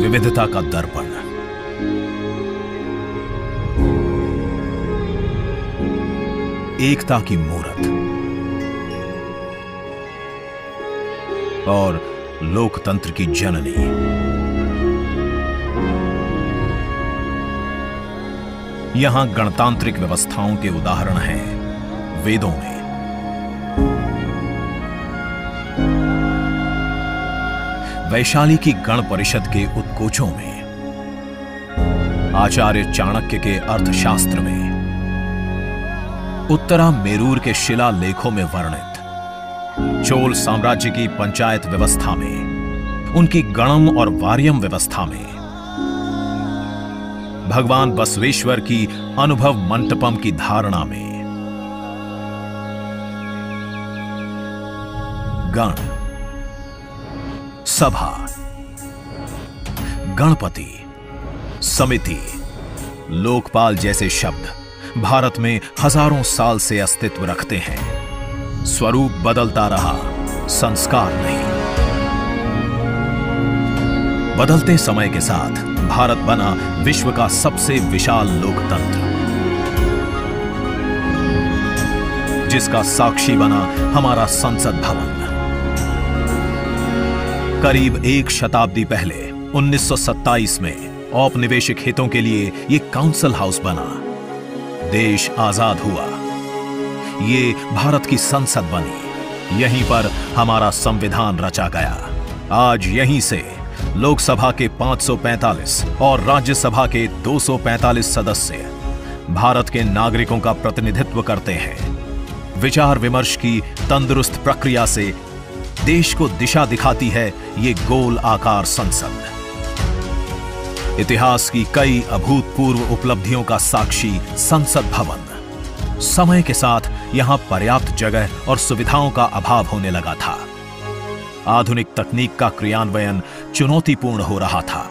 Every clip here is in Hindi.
विविधता का दर्पण एकता की मूरत और लोकतंत्र की जननी। यहां गणतांत्रिक व्यवस्थाओं के उदाहरण हैं वेदों में, वैशाली की गण परिषद के उत्कोचों में, आचार्य चाणक्य के अर्थशास्त्र में, उत्तरा मेरूर के शिलालेखों में वर्णित चोल साम्राज्य की पंचायत व्यवस्था में, उनकी गणम और वार्यम व्यवस्था में, भगवान बसवेश्वर की अनुभव मंटपम की धारणा में। गण, सभा, गणपति, समिति, लोकपाल जैसे शब्द भारत में हजारों साल से अस्तित्व रखते हैं। स्वरूप बदलता रहा, संस्कार नहीं। बदलते समय के साथ भारत बना विश्व का सबसे विशाल लोकतंत्र, जिसका साक्षी बना हमारा संसद भवन। करीब एक शताब्दी पहले 1927 में औपनिवेशिक हितों के लिए यह काउंसिल हाउस बना। देश आजाद हुआ, ये भारत की संसद बनी, यहीं पर हमारा संविधान रचा गया। आज यहीं से लोकसभा के 545 और राज्यसभा के 245 सदस्य भारत के नागरिकों का प्रतिनिधित्व करते हैं। विचार विमर्श की तंदुरुस्त प्रक्रिया से देश को दिशा दिखाती है ये गोल आकार संसद। इतिहास की कई अभूतपूर्व उपलब्धियों का साक्षी संसद भवन। समय के साथ यहां पर्याप्त जगह और सुविधाओं का अभाव होने लगा था। आधुनिक तकनीक का क्रियान्वयन चुनौतीपूर्ण हो रहा था।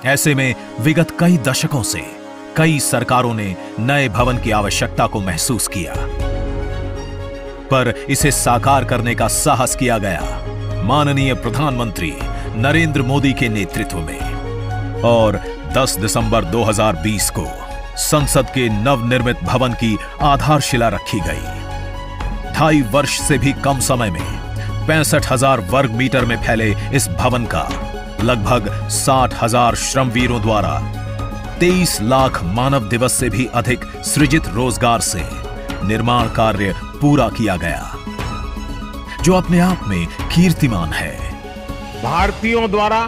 ऐसे में विगत कई दशकों से कई सरकारों ने नए भवन की आवश्यकता को महसूस किया, पर इसे साकार करने का साहस किया गया माननीय प्रधानमंत्री नरेंद्र मोदी के नेतृत्व में। और 10 दिसंबर 2020 को संसद के नवनिर्मित भवन की आधारशिला रखी गई। 2.5 वर्ष से भी कम समय में 65,000 वर्ग मीटर में फैले इस भवन का लगभग 60,000 श्रमवीरों द्वारा 23 लाख मानव दिवस से भी अधिक सृजित रोजगार से निर्माण कार्य पूरा किया गया, जो अपने आप में कीर्तिमान है। भारतीयों द्वारा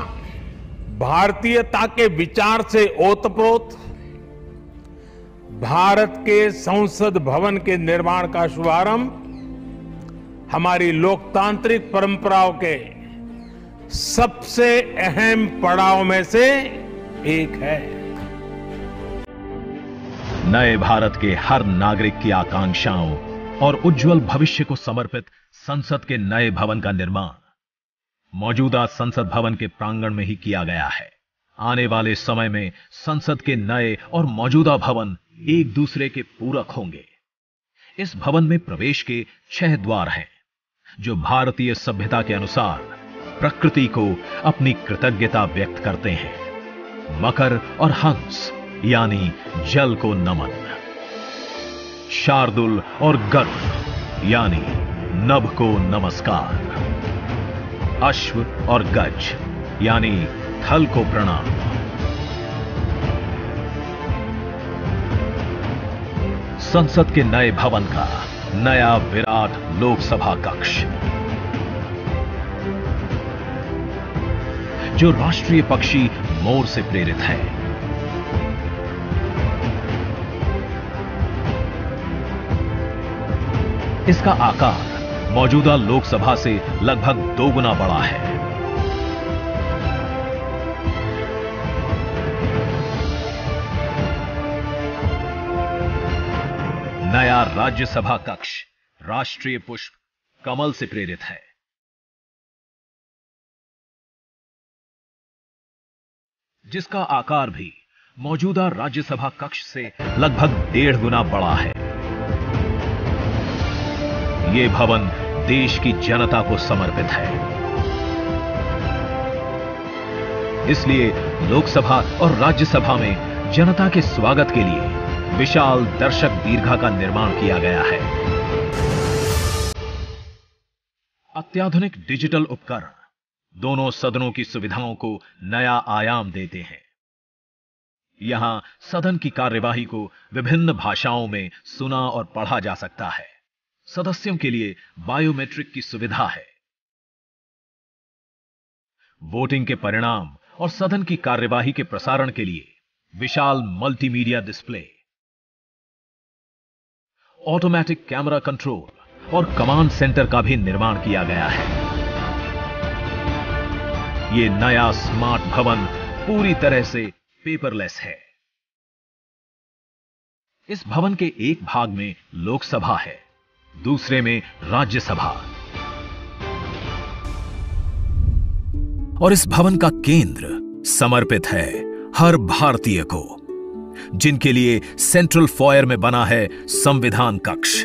भारतीयता के विचार से ओतप्रोत भारत के संसद भवन के निर्माण का शुभारंभ हमारी लोकतांत्रिक परंपराओं के सबसे अहम पड़ाव में से एक है। नए भारत के हर नागरिक की आकांक्षाओं और उज्जवल भविष्य को समर्पित संसद के नए भवन का निर्माण मौजूदा संसद भवन के प्रांगण में ही किया गया है। आने वाले समय में संसद के नए और मौजूदा भवन एक दूसरे के पूरक होंगे। इस भवन में प्रवेश के 6 द्वार हैं, जो भारतीय सभ्यता के अनुसार प्रकृति को अपनी कृतज्ञता व्यक्त करते हैं। मकर और हंस यानी जल को नमन, शार्दुल और गरुड़ यानी नभ को नमस्कार, अश्व और गज यानी थल को प्रणाम। संसद के नए भवन का नया विराट लोकसभा कक्ष, जो राष्ट्रीय पक्षी मोर से प्रेरित है। इसका आकार मौजूदा लोकसभा से लगभग 2 गुना बड़ा है। नया राज्यसभा कक्ष राष्ट्रीय पुष्प कमल से प्रेरित है। जिसका आकार भी मौजूदा राज्यसभा कक्ष से लगभग 1.5 गुना बड़ा है। यह भवन देश की जनता को समर्पित है। इसलिए लोकसभा और राज्यसभा में जनता के स्वागत के लिए विशाल दर्शक दीर्घा का निर्माण किया गया है। अत्याधुनिक डिजिटल उपकरण दोनों सदनों की सुविधाओं को नया आयाम देते हैं। यहां सदन की कार्यवाही को विभिन्न भाषाओं में सुना और पढ़ा जा सकता है। सदस्यों के लिए बायोमेट्रिक की सुविधा है। वोटिंग के परिणाम और सदन की कार्यवाही के प्रसारण के लिए विशाल multimedia display, automatic camera control और कमांड सेंटर का भी निर्माण किया गया है। यह नया स्मार्ट भवन पूरी तरह से पेपरलेस है। इस भवन के एक भाग में लोकसभा है, दूसरे में राज्यसभा। और इस भवन का केंद्र समर्पित है हर भारतीय को, जिनके लिए सेंट्रल फॉयर में बना है संविधान कक्ष,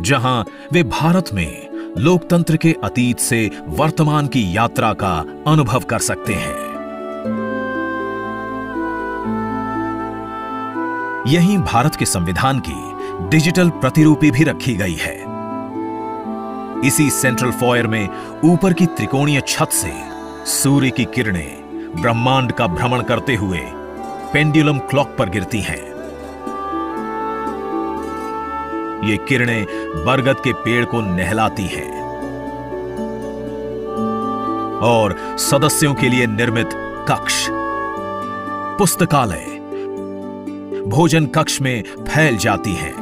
जहां वे भारत में लोकतंत्र के अतीत से वर्तमान की यात्रा का अनुभव कर सकते हैं। यहीं भारत के संविधान की डिजिटल प्रतिरूपी भी रखी गई है। इसी सेंट्रल फॉयर में ऊपर की त्रिकोणीय छत से सूर्य की किरणें ब्रह्मांड का भ्रमण करते हुए पेंडुलम क्लॉक पर गिरती हैं। ये किरणें बरगद के पेड़ को नहलाती हैं और सदस्यों के लिए निर्मित कक्ष, पुस्तकालय, भोजन कक्ष में फैल जाती हैं।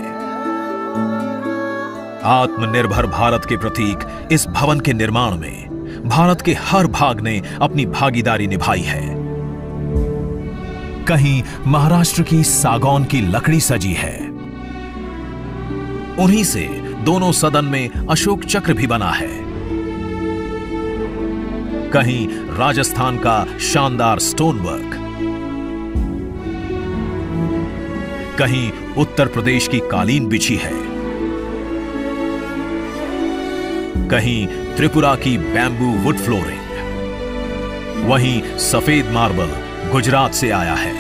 आत्मनिर्भर भारत के प्रतीक इस भवन के निर्माण में भारत के हर भाग ने अपनी भागीदारी निभाई है। कहीं महाराष्ट्र की सागौन की लकड़ी सजी है, उन्हीं से दोनों सदन में अशोक चक्र भी बना है। कहीं राजस्थान का शानदार स्टोन वर्क, कहीं उत्तर प्रदेश की कालीन बिछी है, कहीं त्रिपुरा की बैम्बू वुड फ्लोरिंग, वहीं सफेद मार्बल गुजरात से आया है।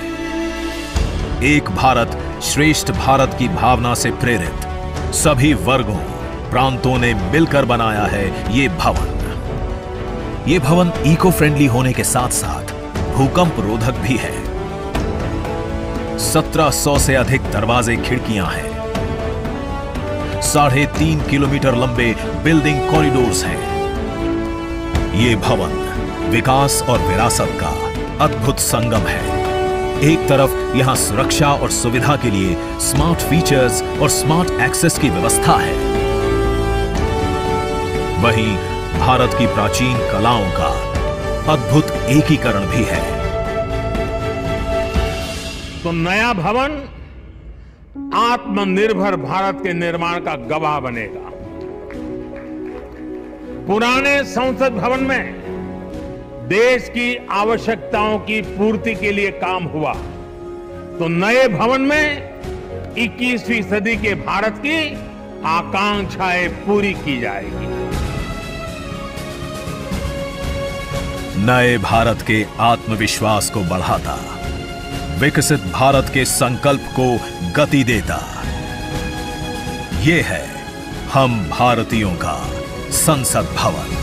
एक भारत श्रेष्ठ भारत की भावना से प्रेरित सभी वर्गों, प्रांतों ने मिलकर बनाया है ये भवन। ये भवन इको फ्रेंडली होने के साथ साथ भूकंप रोधक भी है। 1700 से अधिक दरवाजे, खिड़कियां हैं। 3.5 किलोमीटर लंबे बिल्डिंग कॉरिडोर्स हैं। ये भवन विकास और विरासत का अद्भुत संगम है। एक तरफ यहां सुरक्षा और सुविधा के लिए स्मार्ट फीचर्स और स्मार्ट एक्सेस की व्यवस्था है, वहीं भारत की प्राचीन कलाओं का अद्भुत एकीकरण भी है। तो नया भवन आत्मनिर्भर भारत के निर्माण का गवाह बनेगा। पुराने संसद भवन में देश की आवश्यकताओं की पूर्ति के लिए काम हुआ, तो नए भवन में 21वीं सदी के भारत की आकांक्षाएं पूरी की जाएगी। नए भारत के आत्मविश्वास को बढ़ाता, विकसित भारत के संकल्प को गति देता। ये है हम भारतीयों का संसद भवन।